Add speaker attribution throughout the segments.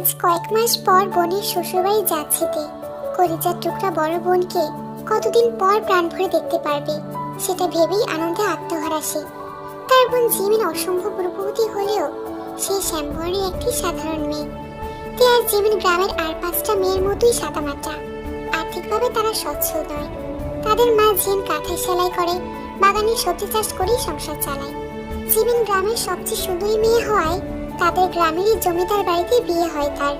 Speaker 1: আজ কয়েক মাস পর বোনের শ্বশুরবাড়ি যাচ্ছে তে। কলিজার টুকরা বড় বোনকে কতদিন পর প্রাণ ভরে দেখতে পারবে সেটা ভেবেই আনন্দে আত্মহারা সে। তার বোন জিমিন অসম্ভব রূপবতী হলেও সে শ্যামবর্ণের একটি সাধারণ মেয়ে। তে আর জিমিন গ্রামের আর 5টা মেয়ের মতোই সাদামাটা। আর্থিকভাবে তারা সচ্ছল নয়। তাদের মা জিন কাঁথা সেলাই করে, বাগানে সবজি চাষ করেই সংসার চালায়। জিমিন গ্রামের সবচেয়ে সুন্দরী মেয়ে হওয়ায় তাদের গ্রামেরই জমিদার বাড়িতে বিয়ে হয় তার।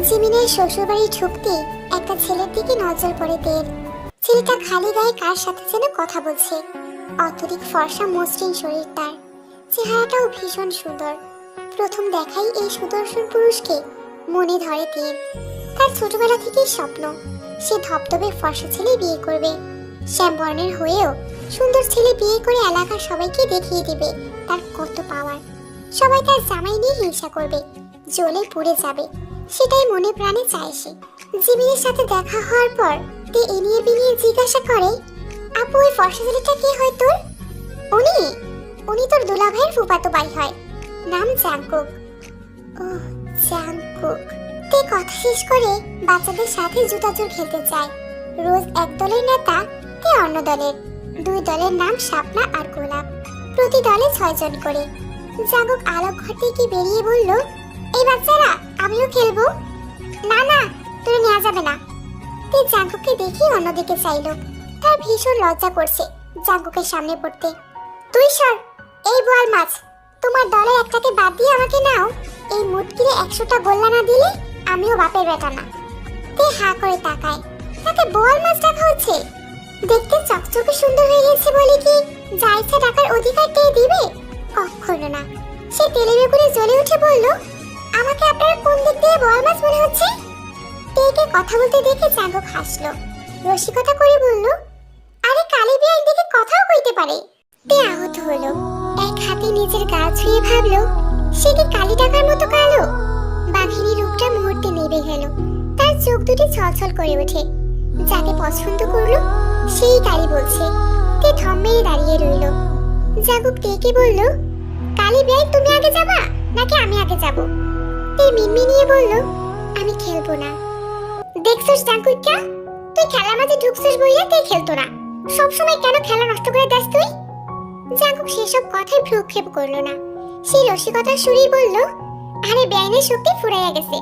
Speaker 1: জিমিনের শ্বশুরবাড়ি ঢুকতে একটা ছেলের দিকে নজর পড়ে তের। ছেলেটা খালি গায়ে কার সাথে যেন কথা বলছে। অত্যধিক ফর্সা মসৃণ শরীর তার, চেহারাটাও ভীষণ সুন্দর। প্রথম দেখাই এই সুদর্শন পুরুষকে মনে ধরে তের। তার ছোটবেলা থেকেই স্বপ্ন সে ধবধবে ফর্সা ছেলে বিয়ে করবে। শ্যামবর্ণের হয়েও সুন্দর ছেলে বিয়ে করে এলাকার সবাইকে দেখিয়ে দিবে তার কত পাওয়ার। সবাই তার জামাই নিয়ে হিংসা করবে, জ্বলে পুড়ে যাবে, সেটাই মনে প্রাণে চায় সে। জিমিনের সাথে দেখা হওয়ার পর তে এনিয়ে বিনিয়ে জিজ্ঞাসা করে, আপু ওই ফর্সা ছেলেটা কে হয় তোর? উনি তোর দুলাভাইয়ের ফুফাতো ভাই হয়, নাম জাংকুক। ও জাংকুক। তে কথা শেষ করে বাচ্চাদের সাথে জুতাচুর খেলতে চায়। রোজ এক দলের নেতা, তে অন্য দলের। 2 দলের নাম শাপনা আর গোলাপ। প্রতি দলে 6 জন করে। জাংকুক আলোক ঘর থেকে বেরিয়ে বলল, এই বাচ্চারা আমিও খেলবো। না না, তোরে নেওয়া যাবে না। তে জাংকুককে দেখি অন্যদিকে চাইলো। তার ভীষণ লজ্জা করছে জাংকুকের সামনে পড়তে। তুই সর, এই বোয়াল মাছ, তোমার দলে একটাকে বাদ দিয়ে আমাকে নাও। এই মুটকিরে 100টা গোল্লা না দিলে আমিও বাপের বেটা না। তে হা করে তাকায়, তাকে বোয়াল মাছ ডাকা হচ্ছে। দেখতে চকচকে সুন্দর হয়ে গেছে বলে কি যা ইচ্ছা ডাকার অধিকার তে দিবে? কখনো না। সে তেলে বেগুনে জ্বলে উঠে বলল, আমাকে আপনার কোন দিক দিয়ে বোয়াল মাছ মনে হচ্ছে? তেকে কথা বলতে দেখে জাংকুক হাসলো, রসিকতা করে বলল, আরে কালী বিয়ার দিকে কথাও কইতে পারে। তে আহত হলো, এক হাতে নিজের গা ছুঁয়ে ভাবলো, সে কি কালী টাকার মতো কালো? বাঘিনী রূপটা মুহূর্তে নেবে গেল। তার চোখ দুটি ছলছল করে ওঠে। যাকে পছন্দ করলো সেই কালী বলছে। তে থম মেরে দাঁড়িয়ে রইল। জাংকুক তেকে বলল, কালী বিয়ার তুমি আগে যাবা নাকি আমি আগে যাব? তে মিনমিনিয়ে বলল, আমি খেলবো না। দেখছস জাংকুকটা, তুই খেলার মাঝে ঢুকছিস বইয়া তে খেলতো না। সবসময় কেন খেলা নষ্ট করে দেস তুই? জাংকুক সেসব কথায় ভ্রুক্ষেপ করলো না। সেই রসিকতার সুরেই বলল, আরে বেআইনের শক্তি ফুরাইয়া গেছে,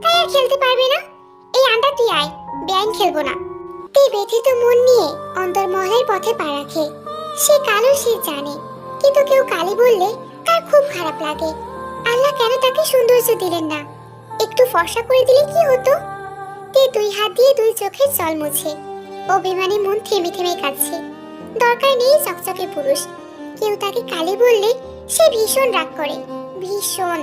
Speaker 1: তাই আর খেলতে পারবে না। এই আন্ডা তুই আয়, বেআইন খেলবো না। তে ব্যথিত মন নিয়ে অন্তর্মহলের পথে পা রাখে। সে কালো সে জানে, কিন্তু কেউ কালী বললে তার খুব খারাপ লাগে। আল্লাহ কেন তাকে সৌন্দর্য দিলেন না? একটু ফর্সা করে দিলে কি হতো? তে 2 হাত দিয়ে 2 চোখের জল মুছে। অভিমানী মন থেমে থেমে কাঁদছে। দরকার নেই চকচকে পুরুষ। কেউ তাকে কালী বললে সে ভীষণ রাগ করে, ভীষণ।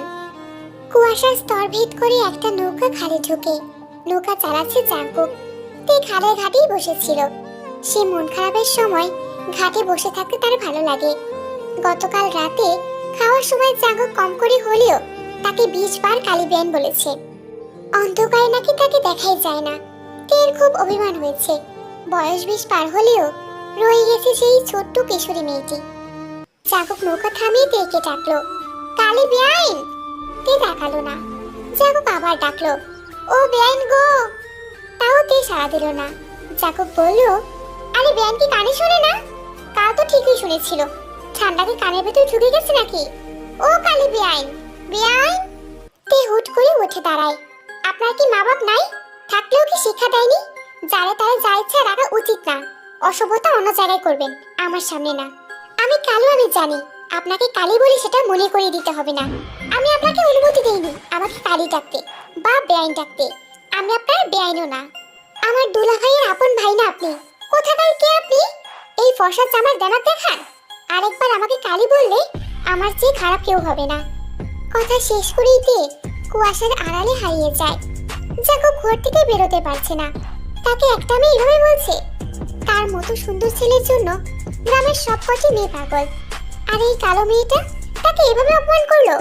Speaker 1: কুয়াশার স্তর ভেদ করে একটা নৌকা খালে ঢোকে। নৌকা চালাচ্ছে জাংকুক। তে খালের ঘাটেই বসেছিল। সে মন খারাপের সময় ঘাটে বসে থাকতে তার ভালো লাগে। গতকাল রাতে খাওয়ার সময় জাংকুক কম করে হলেও তাকে 20 বার কালী বেন বলেছে। অন্ধকারে নাকি তাকে দেখাই যায় না। তের খুব অভিমান হয়েছে। বয়স 20 পার হলেও রয়ে গেছে সেই ছোট্ট কিশোরী মেয়েটি। জাংকুক নৌকা থামিয়ে তেকে ডাকলো, কালী বেআইন। তে তাকালো না। জাংকুক আবার ডাকলো, ও বেআইন গো। তাও তে সাড়া দিল না। জাংকুক বলল, আরে বেআইন কি কানে শোনে না? কাল তো ঠিকই শুনেছিল, ঠান্ডা কি কানের ভেতর ঢুকে গেছে নাকি? ও কালী বেআইন, বেআইন। তে হুট করে উঠে দাঁড়ায়। আপনার কি মা বাপ নাই? থাকলেও কি শিক্ষা দেয়নি? যারে তারে যা ইচ্ছা রাখা উচিত না। অসভ্যতা অন্য জায়গায় করবেন, আমার সামনে না। আমি কালো, আমি জানি। আপনাকে কালী বলি সেটা মনে করে দিতে হবে না। আমি আপনাকে অনুমতি দেইনি আমাকে কালী ডাকতে বা বেআইন ডাকতে। আমি আপনার বেআইনও না। আমার দুলাভাইয়ের আপন ভাই না আপনি। কোথাকার কে আপনি? এই ফর্সা চামার দানা দেখান। আরেকবার আমাকে কালী বললে আমার চেয়ে খারাপ কেউ হবে না। কথা শেষ করেই তে কুয়াশার আড়ালে হারিয়ে যায়। জাংকুক ঘর থেকে বেরোতে পারছে না। তাকে একটা মেয়ে এভাবে বলছে। তার মতো সুন্দর ছেলের জন্য গ্রামের সবকটি মেয়ে পাগল, আর এই কালো মেয়েটা তাকে এভাবে অপমান করলো।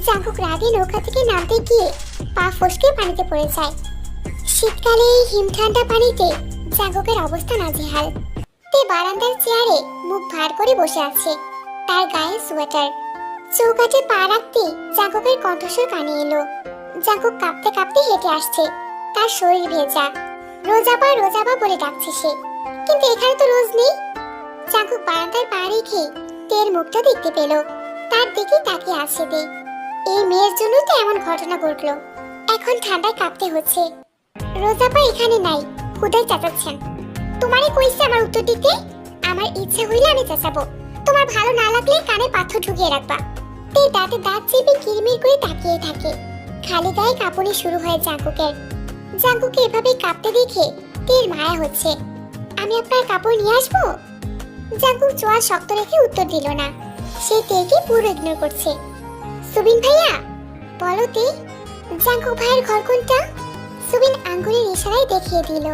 Speaker 1: জাংকুক রাগে নৌকা থেকে নামতে গিয়ে পা ফসকে পানিতে পড়ে যায়। শীতকালে এই হিম ঠান্ডা পানিতে জাংকুকের অবস্থা নাজেহাল। তে বারান্দার চেয়ারে মুখ ভার করে বসে আছে। তার গায়ে সোয়েটার। চৌকাঠে পা রাখতে জাংকুকের কণ্ঠস্বর কানে এলো, জাঙ্কুক কাঁপতে কাঁপতে হেঁটে আসছে। তার শরীর ভেজা। রোজাপা রোজাপা বলে ডাকছে সে, কিন্তু এখানে তো রোজ নেই। জাঙ্কুক বারান্দায় পা রেখে তের মুখটা দেখতে পেল। তার দিকে তাকিয়ে আছে তে। এই মেয়ের জন্যই তো এমন ঘটনা ঘটলো। এখন ঠান্ডায় কাঁপতে হচ্ছে। রোজাপা এখানে নাই, খুদাই চেঁচাচ্ছেন। তোমারে কইছে আমার উত্তর দিতে। আমার ইচ্ছা হইলে আমি চেঁচাবো, তোমার ভালো না লাগলে কানে পাথর ঢুকিয়ে রাখবা। তে দাঁতে দাঁত চেপে কিরমির করে তাকিয়ে থাকে। খালি গায়ে কাঁপুনি শুরু হয় জাঙ্কুকের। জাঙ্কুকে এভাবে কাঁপতে দেখে তের মায়া হচ্ছে। আমি আপনার কাপড় নিয়ে আসবো? জাঙ্কুক চোয়াল শক্ত রেখে উত্তর দিল না। সে তেকে পুরো ইগনোর করছে। সুবিন ভাইয়া, বলো তে, জাঙ্কুক ভাইয়ের ঘর কোনটা? সুবিন আঙ্গুলের ইশারায় দেখিয়ে দিল।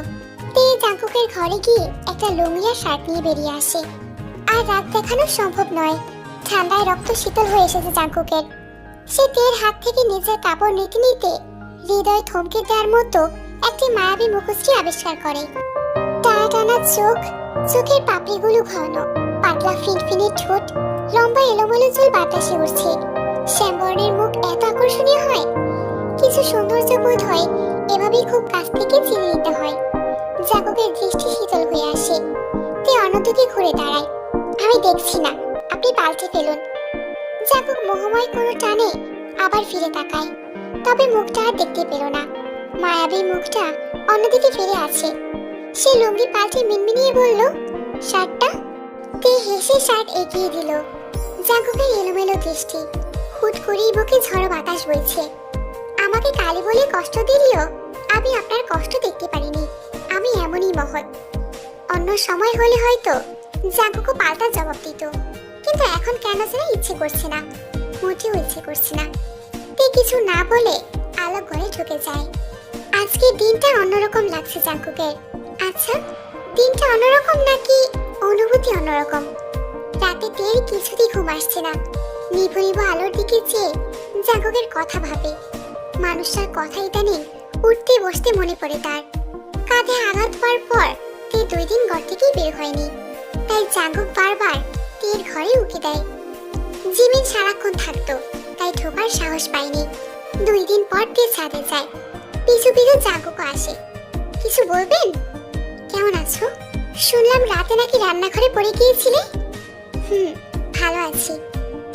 Speaker 1: তে জাঙ্কুকের ঘরে গিয়ে একটা লুঙ্গি আর শার্ট নিয়ে বেরিয়ে আসে। আর রাত দেখানো সম্ভব নয়। ঠান্ডায় রক্ত শীতল হয়ে এসেছে জাঙ্কুকের। সে তের হাত থেকে নিজের কাপড় নিতে নিতে হৃদয় থমকে দেওয়ার মতো একটি মায়াবী মুখশ্রী আবিষ্কার করে। টানা টানা চোখ, চোখের পাপড়িগুলো ঘন, পাতলা ফিনফিনে ঠোঁট, লম্বা এলোমেলো চুল বাতাসে উড়ছে। শ্যামবর্ণের মুখ এত আকর্ষণীয় হয়, কিছু সৌন্দর্য বোধ হয় এভাবেই খুব কাছ থেকে চিনে নিতে হয়। জাঙ্কুকের দৃষ্টি শীতল হয়ে আসে। তে অন্যদিকে ঘুরে দাঁড়ায়। আমি দেখছি না, আপনি পাল্টে ফেলুন। জাঙ্কুক মোহময় কোনো টানে আবার ফিরে তাকায়, তবে মুখটা আর দেখতে পেল না। মায়াবী মুখটা অন্যদিকে ফিরে আছে। সে লুঙ্গি পাল্টে মিনমিনিয়ে বলল, শার্টটা? তে হেসে শার্ট এগিয়ে দিল। জাঙ্কুকের এলোমেলো দৃষ্টি, হুট করেই বুকে ঝড়ো বাতাস বইছে। আমাকে কালি বলে কষ্ট দিলেও আমি আপনার কষ্ট দেখতে পারিনি। আমি এমনই মহৎ। অন্য সময় হলে হয়তো জাঙ্কুকও পাল্টা জবাব দিত, কিন্তু এখন কেন যেন ইচ্ছে করছে না, মোটেও ইচ্ছে করছে না। তে কিছু না বলে আলো ঘরে ঢুকে যায়। আজকে দিনটা অন্যরকম লাগছে জাঙ্কুকের। আচ্ছা, দিনটা অন্যরকম নাকি অনুভূতি অন্যরকম? রাতে তের কিছুতেই ঘুম আসছে না। নিভু নিভু আলোর দিকে চেয়ে জাঙ্কুকের কথা ভাবে। মানুষটার কথা ইদানিং উঠতে বসতে মনে পড়ে তার। কাঁধে আঘাত পাওয়ার পর তে 2 দিন ঘর থেকেই বের হয়নি। তাই জাঙ্কুক বারবার তের ঘরে উকি দেয়। জিমিন সারাক্ষণ থাকতো, তাই ঢোকার সাহস পায়নি। 2 দিন পর তে ছাদে যায়। পিছু পিছু জাঙ্কুকও আসে। কিছু বলবেন? কেমন আছো? শুনলাম রাতে নাকি রান্নাঘরে পড়ে গিয়েছিলে। ভালো আছি।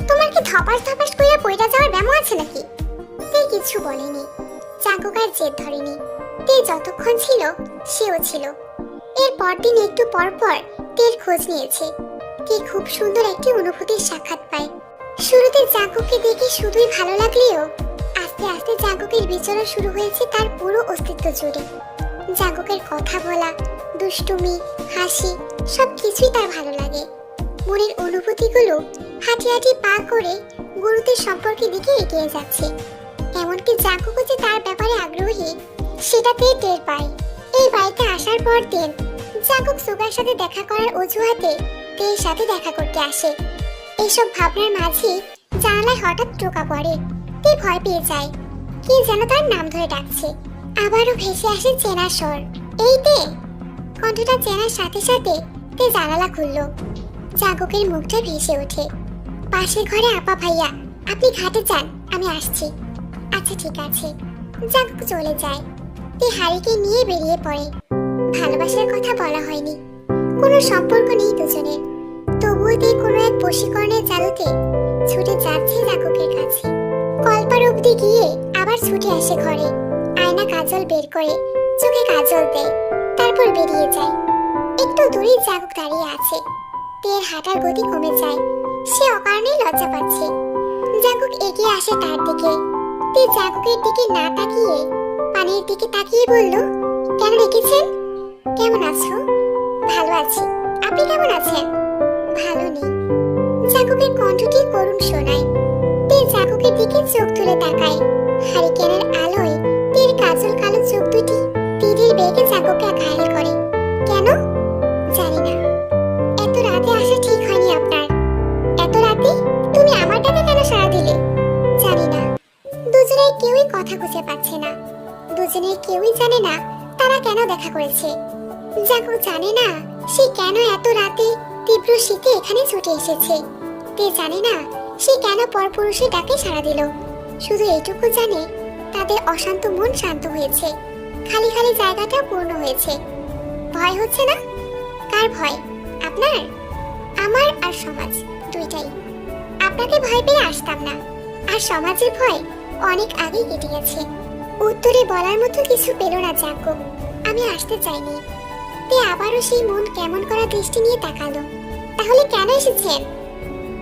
Speaker 1: তোমার কি ধপাস ধপাস কইরা পড়ে যাওয়ার ব্যামো আছে নাকি? তে কিছু বলেনি। জাঙ্কুক আর জেদ ধরেনি। তে যতক্ষণ ছিল সেও ছিল। এর পরদিন একটু পর পর তের খোঁজ নিয়েছে। তে খুব সুন্দর একটি অনুভূতির সাক্ষাৎ পায়। শুরুতে জাঙ্কুককে দেখে শুধুই ভালো লাগলেও আস্তে আস্তে জাঙ্কুকের বিচরণ শুরু হয়েছে তার পুরো অস্তিত্ব জুড়ে। জাঙ্কুকের কথা বলা, দুষ্টুমি, হাসি সবকিছুই তার ভালো লাগে। মনের অনুভূতিগুলো হাঁটি হাঁটি পা করে গুরুত্বের সম্পর্কের দিকে এগিয়ে যাচ্ছে। এমনকি জাঙ্কুকও যে তার ব্যাপারে আগ্রহী সেটাতে টের পায়। এই বাড়িতে আসার পর দিন জাঙ্কুক সুগার সাথে দেখা করার অজুহাতে তের সাথে দেখা করতে আসে। এইসব ভাবনার মাঝে জানালায় হঠাৎ টোকা পড়ে। তে ভয় পেয়ে যায়। কি যেন তার নাম ধরে ডাকছে। আবারও ভেসে আসে চেনা স্বর, এই তে। কণ্ঠটা চেনার সাথে সাথে তে জানালা খুলল। জাঙ্কুকের মুখটা ভেসে ওঠে। পাশের ঘরে আপা ভাইয়া, আপনি ঘাটে যান, আমি আসছি। আচ্ছা ঠিক আছে। জাঙ্কুক চলে যায়। তে হারিকে নিয়ে বেরিয়ে পড়ে। ভালোবাসার কথা বলা হয়নি, কোনো সম্পর্ক নেই দুজনের। তবুও তে কোনো এক বশীকরণের জাদুতে ছুটে যাচ্ছে জাঙ্কুকের কাছে। কলপার অবধি গিয়ে আবার ছুটে আসে ঘরে। আয়না কাজল বের করে চোখে কাজল দেয়, তারপর বেরিয়ে যায়। একটু দূরে জাঙ্কুক দাঁড়িয়ে আছে। তের হাঁটার গতি কমে যায়। সে অকারণেই লজ্জা পাচ্ছে। জাঙ্কুক এগিয়ে আসে তার দিকে। তে জাঙ্কুকের দিকে না তাকিয়ে পানির দিকে তাকিয়ে বলল, কেন রেখেছেন? কেমন আছো? ভালো আছি। আপনি কেমন আছেন? ভালো নেই। জাঙ্কুকের কণ্ঠটি করুণ শোনায়। তে জাঙ্কুকের দিকে চোখ তুলে তাকায়। হারিকেনের আলোয় তের কাজল কালো চোখ দুটি তীরের বেগে জাঙ্কুককে ঘায়েল করে। কেন? জানি না। এত রাতে আসা ঠিক হয়নি আপনার। এত রাতে তুমি আমার ডাকে কেন সাড়া দিলে? জানি না। দুজনের কেউই কথা খুঁজে পাচ্ছে না। দুজনের কেউই জানে না তারা কেন দেখা করেছে। জাঙ্কুক জানে না সে কেন এত রাতে তীব্র শীতে এখানে ছুটে এসেছে। তে জানে না সে কেন পরপুরুষের ডাকে সাড়া দিল। শুধু এইটুকু জানে তাদের অশান্ত মন শান্ত হয়েছে, খালি খালি জায়গাটা পূর্ণ হয়েছে। ভয় হচ্ছে না? কার ভয়? আপনার? আমার আর সমাজ দুইটাই। আপনাকে ভয় পেয়ে আসতাম না, আর সমাজের ভয় অনেক আগেই কেটে গেছে। উত্তরে বলার মতো কিছু পেল না জাঙ্কুক। আমি আসতে চাইনি। তে আবারও সেই মন কেমন করা দৃষ্টি নিয়ে তাকালো। তাহলে কেন এসেছেন?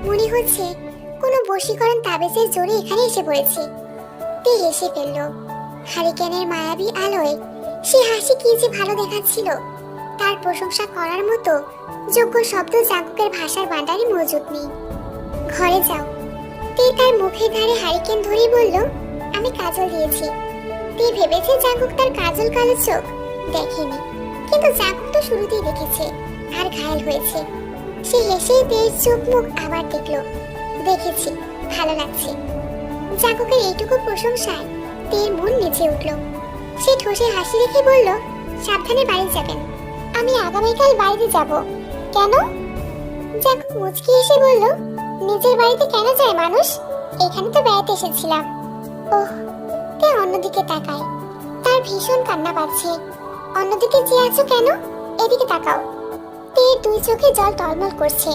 Speaker 1: মনে হচ্ছে কোনো বশীকরণ তাবিজের জোরে এখানে এসে পড়েছে। তে হেসে ফেলল। হারিকেনের মায়াবী আলোয় সে হাসি কি যে ভালো দেখাচ্ছিল। তার প্রশংসা করার মতো যোগ্য শব্দ জাঙ্কুকের ভাষার ভান্ডারে মজুদ নেই। ঘরে যাও। তে তার মুখের ধারে হারিকেন ধরে বলল, আমি কাজল দিয়েছি। তে ভেবেছে জাঙ্কুক তার কাজল কালো চোখ দেখেনি, কিন্তু জাঙ্কুক তো শুরুতেই দেখেছে আর ঘায়েল হয়েছে। সে হেসে তের চোখ মুখ আবার দেখলো। দেখেছি, ভালো লাগছে। জাঙ্কুকের এইটুকু প্রশংসায় তের মন নেচে উঠল। সে ঠোঁটে হাসি রেখে বলল, সাবধানে বাড়ি যাবেন। আমি আগামীকাল বাড়িতে যাব। কেন? জাঙ্কুক মুচকি হেসে বলল, নিজের বাড়িতে কেন যায় মানুষ? এখানে তো বেড়াতে এসেছিলাম। ওহ। তে অন্যদিকে তাকায়। তার ভীষণ কান্না পাচ্ছে। অন্যদিকে চেয়ে আছো কেন? এদিকে তাকাও। তের দুই চোখে জল টলমল করছে।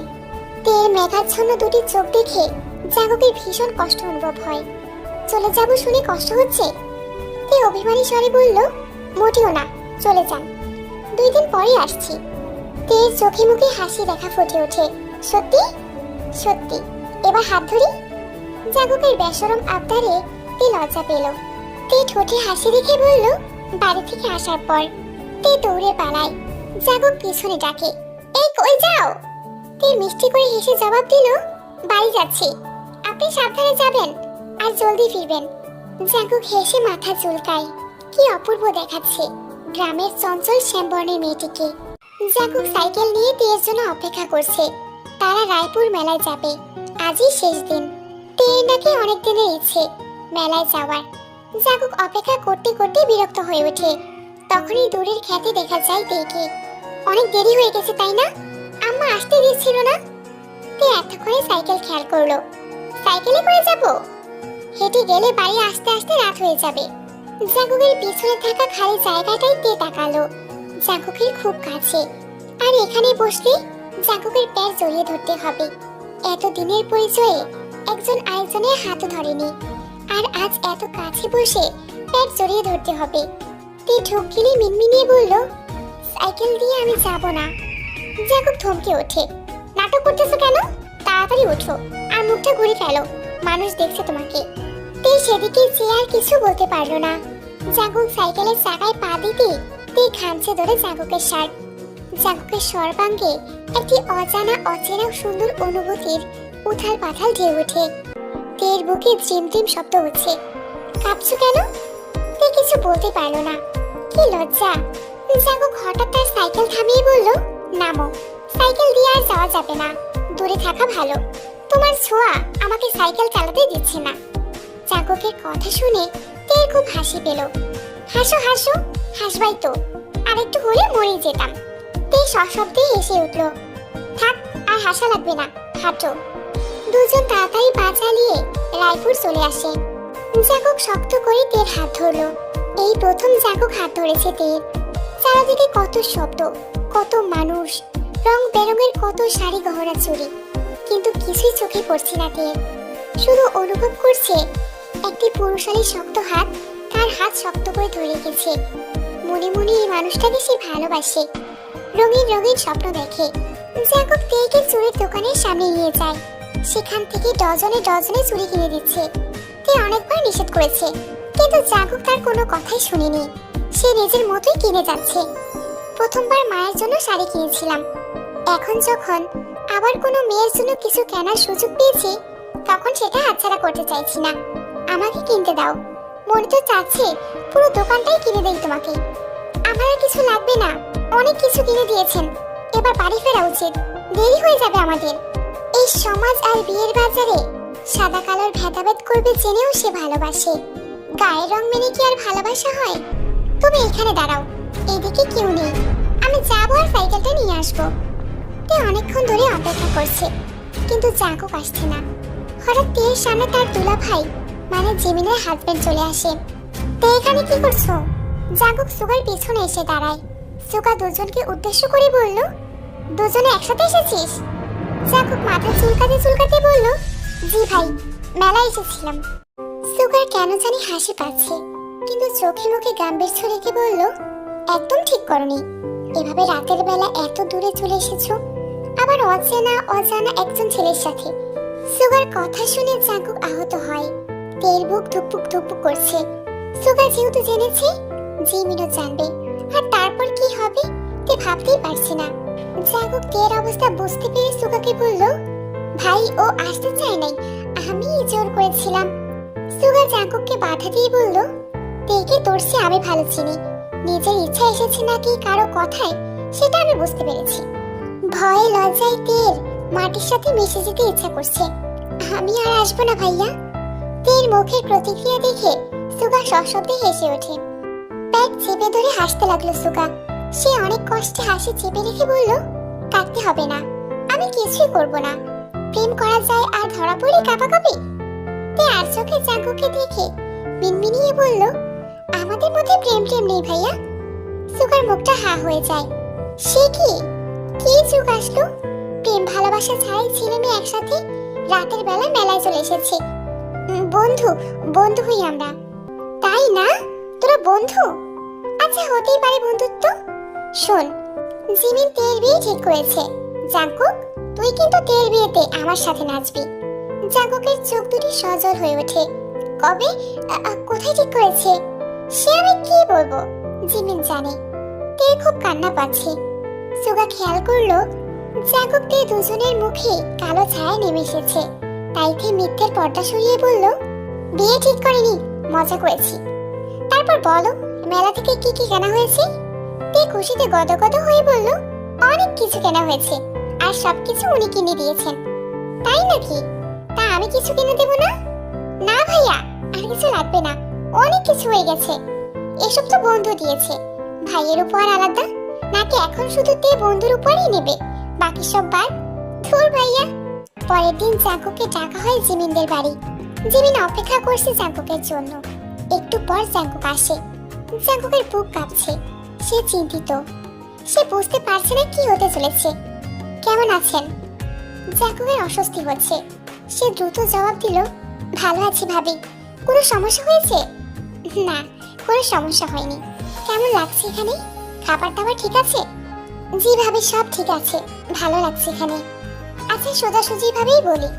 Speaker 1: তের মেঘাচ্ছন্ন দুটি চোখ দেখে জাঙ্কুকের ভীষণ কষ্ট অনুভব হয়। চলে যাব শুনে কষ্ট হচ্ছে? তে অভিমানী স্বরে বলল, মোটেও না, চলে যান। 2 দিন পরে আসছি। তের চোখে মুখে হাসি দেখা ফুটে ওঠে। সত্যি? সত্যি। এবার হাত ধরি। জাঙ্কুকের বেশরম আবদারে তে লজ্জা পেল। তে ঠোঁটে হাসি রেখে বলল, বাড়ি থেকে আসার পর। তে দৌড়ে পালায়। জাঙ্কুক পিছনে ডাকে, এই কই যাও? তে মিষ্টি করে হেসে জবাব দিল, বাড়ি যাচ্ছি। আপনি সাবধানে যাবেন আর জলদি ফিরবেন। জাঙ্কুক হেসে মাথা চুলকায়। কি অপূর্ব দেখাচ্ছে গ্রামের চঞ্চল শ্যামবর্ণের মেয়েটিকে। জাঙ্কুক সাইকেল নিয়ে তের জন্য অপেক্ষা করছে। তারা রায়পুর মেলায় যাবে। আজই শেষ দিন। তের নাকি অনেক দিনের ইচ্ছে মেলায় যাওয়ার। জাঙ্কুক অপেক্ষা করতে করতে বিরক্ত হয়ে ওঠে। তখনই দূরের খ্যাতি দেখা যায় তেকে। অনেক দেরি হয়ে গেছে তাই না? আম্মা আসতে দিচ্ছিল না? তে এতক্ষণে সাইকেল খেয়াল করলো। সাইকেলে করে যাব? হেঁটে গেলে বাড়ি আসতে আসতে রাত হয়ে যাবে। জাঙ্কুকের পিছনে থাকা খালি জায়গাটাই তে তাকালো। জাঙ্কুকের খুব কাছে, আর এখানে বসলে জাঙ্কুকের প্যার জড়িয়ে ধরতে হবে। এত দিনের পরিচয়ে একজন আরেকজনের হাতও ধরেনি, আর আজ এত কাছে বসে প্যার জড়িয়ে ধরতে হবে। তে ঢোক গিলে মিনমিনিয়ে বলল, সাইকেল দিয়ে আমি যাব না। জাঙ্কুক থমকে ওঠে। নাটক করতেছো কেন? তাড়াতাড়ি ওঠো আর মুখটা ঘুরে ফেলো, মানুষ দেখছে তোমাকে। তে সেদিকে চেয়ে আর কিছু বলতে পারলো না। জাঙ্কুক সাইকেলের চাকায় পা দিতে তে খামচে ধরে জাঙ্কুকের শার্ট। জাঙ্কুকের সর্বাঙ্গে একটি অজানা অচেনা সুন্দর অনুভূতির উথাল পাথাল ঢেউ ওঠে। তের বুকে ঝিমঝিম শব্দ হচ্ছে। কাঁপছো কেন? তে কিছু বলতে পারলো না। কি লজ্জা! জাঙ্কুক হঠাৎ তার সাইকেল থামিয়ে বলল, নামো। সাইকেল দিয়ে আর যাওয়া যাবে না, দূরে থাকা ভালো। তোমার ছোঁয়া আমাকে সাইকেল চালাতে দিচ্ছে না। জাঙ্কুকের কথা শুনে তের খুব হাসি পেল। হাসো হাসো, হাসবাই তো, আর একটু হলে মরে যেতাম। তে সশব্দে হেসে উঠল। থাক, আর হাসা লাগবে না, হাঁটো। দুজন তাড়াতাড়ি পা চালিয়ে রায়পুর চলে আসে। জাঙ্কুক শক্ত করে তের হাত ধরলো। এই প্রথম জাঙ্কুক হাত ধরেছে তের। চারিদিকে কত শব্দ, কত মানুষ, রং বেরঙের কত শাড়ি গহনা চুড়ি, কিন্তু কিছুই চোখে পড়ছে না তের। শুধু অনুভব করছে একটি পুরুষালী শক্ত হাত তার হাত শক্ত করে ধরে রেখেছে। মনে মনে এই মানুষটাকে সে ভালোবাসে। রঙিন রঙিন স্বপ্ন দেখে। জাঙ্কুক তেকে চুড়ির দোকানের সামনে নিয়ে যায়। সেখান থেকে ডজনে ডজনে চুড়ি কিনে দিচ্ছে। তে অনেকবার নিষেধ করেছে, কিন্তু জাঙ্কুক তার কোনো কথাই শুনেনি। সে নিজের মতোই কিনে যাচ্ছে। প্রথমবার মায়ের জন্য শাড়ি কিনেছিলাম, এখন যখন আবার কোনো মেয়ের জন্য কিছু কেনার সুযোগ পেয়েছি, তখন সেটা হাতছাড়া করতে চাইছি না। আমাকে কিনতে দাও। মনে তো চাচ্ছে পুরো দোকানটাই কিনে দেই তোমাকে। আমার আর কিছু লাগবে না, অনেক কিছু কিনে দিয়েছেন। এবার বাড়ি ফেরা উচিত, দেরি হয়ে যাবে আমাদের। এই সমাজ আর বিয়ের বাজারে সাদা কালোর ভেদাভেদ করবে জেনেও সে ভালোবাসে। গায়ের রং মেনে কি আর ভালোবাসা হয়? তুমি এখানে দাঁড়াও, এদিকে কেউ নেই, আমি যাবো আর সাইকেলটা নিয়ে আসবো। তে অনেকক্ষণ ধরে অপেক্ষা করছে, কিন্তু জাঙ্কুক আসছে না। হঠাৎ তের সামনে তার দুলা ভাই মানে জিমিনের হাজবেন্ড চলে আসে। তে এখানে কি করছো? জাঙ্কুক সুগার পিছনে এসে দাঁড়ায়। সুগা দুজনকে উদ্দেশ্য করে বলল, দুজনে একসাথে এসেছিস? জাঙ্কুক মাথা চুলকাতে চুলকাতে বলল, জি ভাই, মেলা এসেছিলাম। সুগার কেন জানি হাসি পাচ্ছে, কিন্তু চোখে মুখে গাম্ভীর্য রেখে বলল, একদম ঠিক করনি। এভাবে রাতের বেলা এত দূরে চলে এসেছো, আবার অজানা একজন ছেলের সাথে। সুগার কথা শুনে জাঙ্কুক আহত হয়। তের বুক ধুকপুক ধুকপুক করছে। সুগা যেহেতু জেনেছে, জিমিনও জানবে, আর তারপর কি হবে তে ভাবতেই পারছে না। জাঙ্কুক তের অবস্থা বুঝতে পেরে সুগাকে বলল, ভাই ও আসতে চায় নাই, আমি জোর করেছিলাম। সুগা জাঙ্কুককে বাধা দিয়ে বলল, তেকে তোর চেয়ে আমি ভালো চিনি। নিজের ইচ্ছা এসেছে নাকি কারো কথায়, সেটা আমি বুঝতে পেরেছি। ভয়ে লজ্জায় তের মাটির সাথে মিশে যেতে ইচ্ছা করছে। আমি আর আসবো না ভাইয়া। তের মুখের প্রতিক্রিয়া দেখে সুগা সশব্দে হেসে ওঠে। পেট চেপে ধরে হাসতে লাগলো সুগা। সে অনেক কষ্টে হাসি চেপে রেখে বলল, কাঁদতে হবে না, আমি কিছুই করব না। প্রেম করা যায় আর ধরা পড়ে কাঁপাকাঁপি? তে আর চোখে জাঙ্কুককে দেখে মিনমিনিয়ে বলল, আমাদের মধ্যে প্রেম টেম নেই ভাইয়া। সুগার মুখটা হা হয়ে যায়। সে কি যুগ আসলো? প্রেম ভালোবাসা ছাড়াই ছেলে মেয়ে একসাথে রাতের বেলা মেলায় চলে এসেছে। বন্ধু হই আমরা, তাই না? তোরা বন্ধু? আচ্ছা, হতেই পারে বন্ধুত্ব। শোন, জিমিন তের বিয়ে ঠিক করেছে। জাঙ্কুক, তুই কিন্তু তের বিয়েতে আমার সাথে নাচবি। জাঙ্কুকের চোখ দুটি সজল হয়ে ওঠে। কবে, কোথায় ঠিক করেছে? সে আমি কি বলবো, জিমিন জানে। তে খুব কান্না পাচ্ছে। সুগা খেয়াল করলো জাঙ্কুক তে দুজনের মুখে কালো ছায়া নেমে এসেছে। তাই তে মিথ্যের পর্দা সরিয়ে বলল, বিয়ে ঠিক করিনি, মজা করেছি। তারপর বলো, মেলা থেকে কি কি কেনা হয়েছে? তে খুশিতে গদগদ হয়ে বলল, অনেক কিছু কেনা হয়েছে, আর সবকিছু উনি কিনে দিয়েছেন। তাই নাকি? তা আমি কিছু কিনে দেব না? না ভাইয়া, আর কিছু লাগবে না, অনেক কিছু হয়ে গেছে। এসব তো বন্ধু দিয়েছে। ভাইয়ের উপহার আলাদা, নাকি এখন শুধু তে বন্ধুর উপরই নেবে, বাকি সব বার? ধুর ভাইয়া। পরের দিন জাঙ্কুককে ডাকা হয় জিমিনদের বাড়ি। জিমিন অপেক্ষা করছে জাঙ্কুকের জন্য। একটু পর জাঙ্কুক আসে। জাঙ্কুকের বুক কাঁপছে। সে চিন্তিত। সে বুঝতে পারছে না কি হতে চলেছে। কেমন আছেন? জাঙ্কুকের অস্বস্তি হচ্ছে। সে দ্রুত জবাব দিল, ভালো আছি ভাবি। কোনো সমস্যা হয়েছে? না, কোনো সমস্যা হয়নি। কেমন লাগছে এখানে? খাবার দাবার ঠিক আছে? জি ভাবি, সব ঠিক আছে, ভালো লাগছে এখানে। আচ্ছা, সোজাসুজি ভাবেই বলি,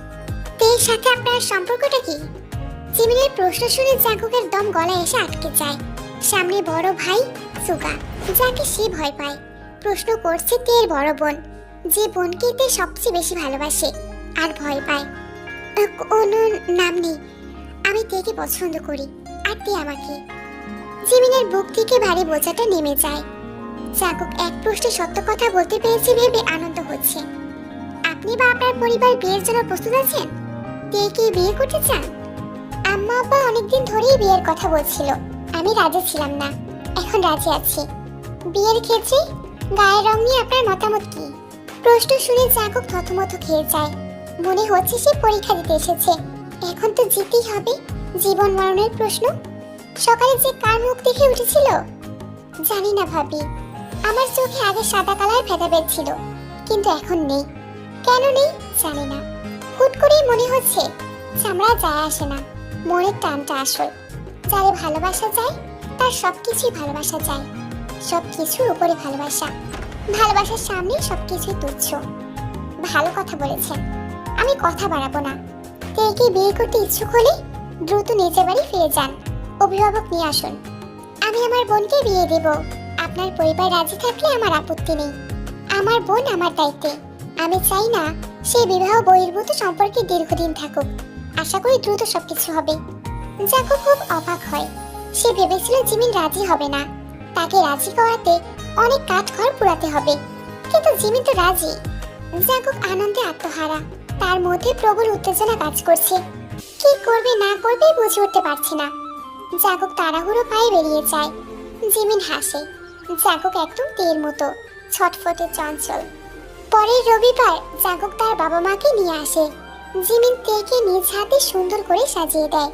Speaker 1: তের সাথে আপনার সম্পর্কটা কি? জিমিনের প্রশ্ন শুনে জাঙ্কুকের দম গলায় এসে আটকে যায়। সামনে বড় ভাই সুগা, যাকে সে ভয় পায়। প্রশ্ন করছে তের বড় বোন, যে বোনকে তে সবচেয়ে বেশি ভালোবাসে আর ভয় পায়। কোনো নাম নেই, আমি তেকে পছন্দ করি, আর তে আমাকে। জিমিনের বুক থেকে ভারী বোঝাটা নেমে যায়। জাঙ্কুক এক প্রশ্নে সত্য কথা বলতে পেরেছে ভেবে আনন্দ হচ্ছে। আপনি বা আপনার পরিবার বিয়ের জন্য প্রস্তুত আছেন? তেকে বিয়ে করতে চান? আম্মা আব্বা অনেকদিন ধরেই বিয়ের কথা বলছিল, আমি রাজি ছিলাম না, এখন রাজি আছি। বিয়ের ক্ষেত্রে গায়ের রং নিয়ে আপনার মতামত কি? প্রশ্ন শুনে জাঙ্কুক থতমত খেয়ে যায়। মনে হচ্ছে সে পরীক্ষা দিতে এসেছে। এখন তো জিতেই হবে, জীবন মরণের প্রশ্ন। সকালে যে কার মুখ দেখে উঠেছিল জানি না ভাবি। আমার চোখে আগে সাদা কালার ভেদাভেদ ছিল, কিন্তু এখন নেই। কেন নেই জানি না, হুট করেই মনে হচ্ছে চামড়া যায় আসে না, মনের টানটা আসল। যারে ভালোবাসা যায় তার সবকিছুই ভালোবাসা যায়, সবকিছুর উপরে ভালোবাসা। ভালোবাসার সামনে সবকিছুই তুচ্ছ। ভালো কথা বলেছেন, আমি কথা বাড়াবো না। তেকে বিয়ে করতে ইচ্ছুক হলে দ্রুত নিজের বাড়ি ফিরে যান, অভিভাবক নিয়ে আসুন। আমি আমার বোনকে বিয়ে দেব। আপনার পরিবার রাজি থাকলে আমার আপত্তি নেই। আমার বোন আমার দায়িত্বে। আমি চাই না সে বিবাহ বহির্ভূত সম্পর্কে দীর্ঘদিন থাকুক। আশা করি দ্রুত সবকিছু হবে। জাঙ্কুক খুব অবাক হয়। সে ভেবেছিল জিমিন রাজি হবে না, তাকে রাজি করাতে অনেক কাঠখড় পোড়াতে হবে, কিন্তু জিমিন তো রাজি। জাঙ্কুক আনন্দে আত্মহারা। তার মধ্যে প্রবল উত্তেজনা কাজ করছে। কি করবে না করবে বুঝে উঠতে পারছে না। জাঙ্কুক তাড়াহুড়ো পায়ে বেরিয়ে যায়। জিমিন হাসে। জাঙ্কুক একদম তের মতো ছটফটে চঞ্চল। পরের রবিবার জাঙ্কুক তার বাবা মাকে নিয়ে আসে। জিমিন তেকে নিজ হাতে সুন্দর করে সাজিয়ে দেয়।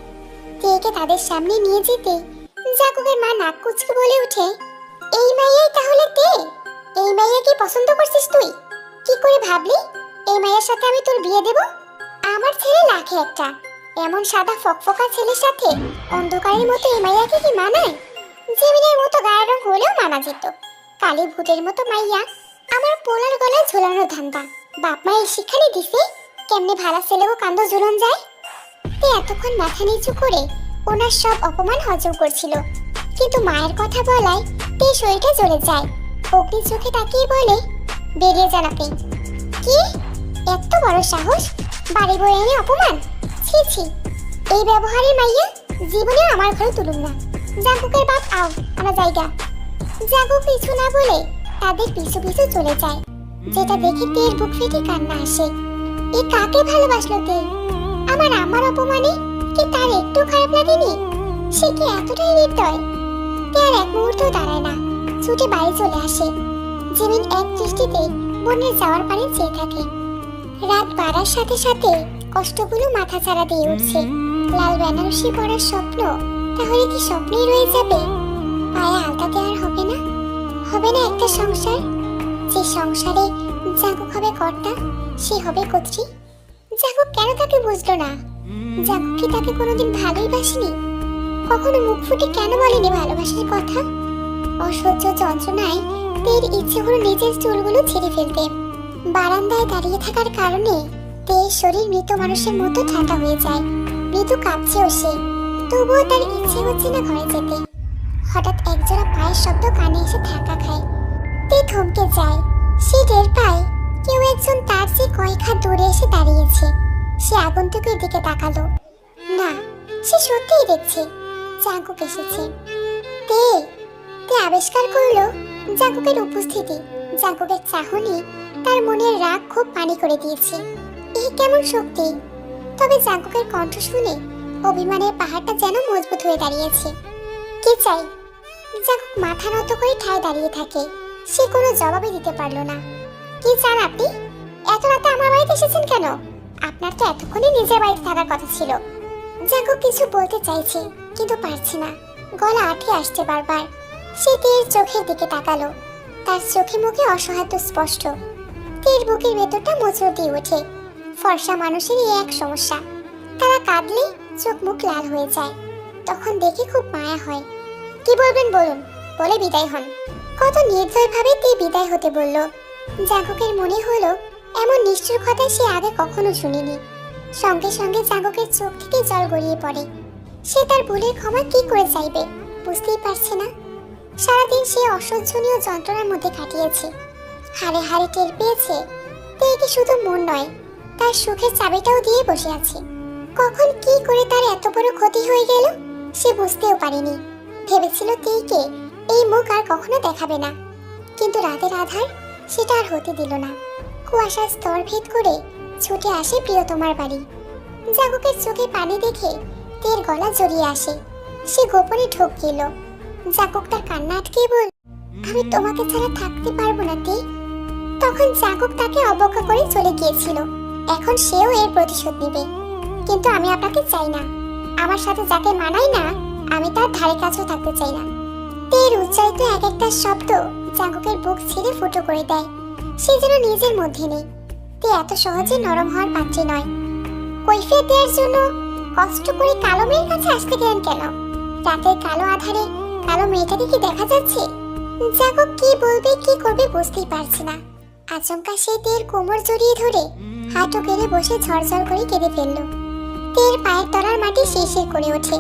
Speaker 1: তেকে তাদের সামনে নিয়ে যেতে জাঙ্কুকের মা নাক কুচকে বলে ওঠে, এই মাইয়াই তাহলে তে? এই মাইয়াকে পছন্দ করছিস তুই? কি করে ভাবলি এই মাইয়ার সাথে আমি তোর বিয়ে দেব? আমার ছেলে লাখে একটা, এমন সাদা ফকফকা ছেলের সাথে অন্ধকারের মতো এই মাইয়াকে কি মানায়? জেমিনের মতো গায়ের রং হলেও মানা যেত, কালী ভূতের মতো মাইয়া আমার পোলার গলায় ঝুলানো ধান্দা। বাপ মা এই শিক্ষানি দিছে কেমনে ভাড়া ছেলেও কান্দ ঝুলন যায়। তে এতক্ষণ মাথা নিচু করে ওনার সব অপমান হজম করছিল, কিন্তু মায়ের কথা বলায় তে শরীরটা জ্বলে যায়। অগ্নি চোখে তাকিয়ে বলে, বেরিয়ে যান আপনি। কি এত বড় সাহস, বাড়ি বয়ে এনে অপমান! ছি ছি, এই ব্যবহারের মাইয়া জীবনে আমার ঘরে তুলুম না। জাঙ্কুকের বাপ আও, আমরা জায়গা। জাঙ্কুক কিছু না বলে তাদের পিছু পিছু চলে যায়, যেটা দেখে তের বুক ফেটে কান্না আসে। এ কাকে ভালোবাসলো তে? আমার আমার অপমানে কি তার একটু খারাপ লাগেনি? সে কি এতটাই হৃদয়? তে আর এক মুহূর্ত দাঁড়ায় না, ছুটে বাড়ি চলে আসে। জিমিন এক দৃষ্টিতে বোনের যাওয়ার পানে চেয়ে থাকে। রাত বাড়ার সাথে সাথে কষ্টগুলো মাথা ছাড়া দিয়ে উঠছে। লাল বেনারসি পরার স্বপ্ন তাহলে কি স্বপ্নেই রয়ে যাবে? পায়ে আলতাতে আর হবে না, হবে না একটা সংসার। যে সংসারে জাঙ্কুক হবে কর্তা, সে হবে কর্ত্রী। জাঙ্কুক কেন তাকে বুঝলো না? জাঙ্কুক কি তাকে কোনোদিন ভালোই বাসেনি? কখনো মুখ ফুটে কেন বলেনি ভালোবাসার কথা? অসহ্য যন্ত্রণায় তের ইচ্ছে হলো নিজের চুলগুলো ছেড়ে ফেলতে। বারান্দায় দাঁড়িয়ে থাকার কারণে তের শরীর মৃত মানুষের মতো ঠান্ডা হয়ে যায়। মৃদু কাঁপছেও সে, তবুও তার ইচ্ছে হচ্ছে না ঘরে যেতে। হঠাৎ একজোড়া পায়ের শব্দ কানে এসে ধাক্কা খায়। তে থমকে যায়। সে টের পায় কেউ একজন তার চেয়ে কয়েক হাত দূরে এসে দাঁড়িয়েছে। সে আগন্তুকের দিকে তাকালো। না, সে সত্যিই দেখছে জাঙ্কুক এসেছে। তে তে আবিষ্কার করলো জাঙ্কুকের উপস্থিতি। জাঙ্কুকের চাহনি তার মনের রাগ খুব পানি করে দিয়েছে। এই কেমন শক্তি! তবে জাঙ্কুকের কণ্ঠ শুনে অভিমানের পাহাড়টা যেন মজবুত হয়ে দাঁড়িয়েছে। কি চাই? জাঙ্কুক মাথা নত করে ঠায় দাঁড়িয়ে থাকে। সে কোনো জবাবই দিতে পারলো না। কি চান আপনি? এত রাতে আমার বাড়িতে এসেছেন কেন? আপনার তো এতক্ষণে নিজের বাড়িতে থাকার কথা ছিল। জাঙ্কুক কিছু বলতে চাইছে কিন্তু পারছে না, গলা আটকে আসছে বারবার। সে তের চোখের দিকে তাকালো। তার চোখে মুখে অসহায়ত্ব স্পষ্ট। তের বুকের ভেতরটা মোচড় দিয়ে ওঠে। ফর্সা মানুষেরই এক সমস্যা, তারা কাঁদলে চোখ মুখ লাল হয়ে যায়। তখন দেখে খুব মায়া হয়। কি বলবেন বলুন, বলে বিদায় হন। কত নির্দয়ভাবে তে বিদায় হতে বলল। জাঙ্কুকের মনে হলো এমন নিষ্ঠুর কথা সে আগে কখনো শুনিনি। সঙ্গে সঙ্গে জাঙ্কুকের চোখ থেকে জল গড়িয়ে পড়ে। সে তার ভুলের ক্ষমা কি করে চাইবে বুঝতেই পারছে না। সারাদিন সে অসহ্যনীয় যন্ত্রণার মধ্যে কাটিয়েছে। হাড়ে হাড়ে টের পেয়েছে তেকে শুধু মন নয়, তার সুখের চাবিটাও দিয়ে বসে আছে। কখন কি করে তার এত বড় ক্ষতি হয়ে গেল সে বুঝতেও পারেনি। ভেবেছিল তেকে এই মুখ আর কখনো দেখাবে না, কিন্তু রাতের আধার সেটা আর হতে দিল না। কুয়াশার স্তর ভেদ করে ছুটে আসে প্রিয়তমার বাড়ি। জাঙ্কুকের চোখে পানি দেখে তের গলা জড়িয়ে আসে। সে গোপনে ঢোক গেল। জাঙ্কুক তার কান্না আটকে বল, আমি তোমাকে ছাড়া থাকতে পারবো না তে। তখন জাঙ্কুক তাকে অবজ্ঞা করে চলে গিয়েছিল। এখন সেও এর প্রতিশোধ নেবে। কিন্তু আমি আপনাকে চাই না। আমার সাথে যাকে মানায় না আমি তার ধারে কাছেও থাকতে চাই না। তের উচ্চারিত এক একটা শব্দ জাঙ্কুকের বুক ছিঁড়ে ফুটো করে দেয়। সে যেন নিজের মধ্যে নেই। তে এত সহজে নরম হওয়ার পাত্রী নয়। কৈফিয়ত দেওয়ার জন্য কষ্ট করে কালো মেয়ের কাছে আসতে গেলেন কেন? রাতের কালো আধারে কালো মেয়েটাকে কি দেখা যাচ্ছে? জাঙ্কুক কি বলবে কি করবে বুঝতেই পারছে না। আচমকা সে তের কোমর জড়িয়ে ধরে হাঁটু কেড়ে বসে ঝরঝর করে কেঁদে ফেলল। তের পায়ের তলার মাটি শিরশির করে ওঠে,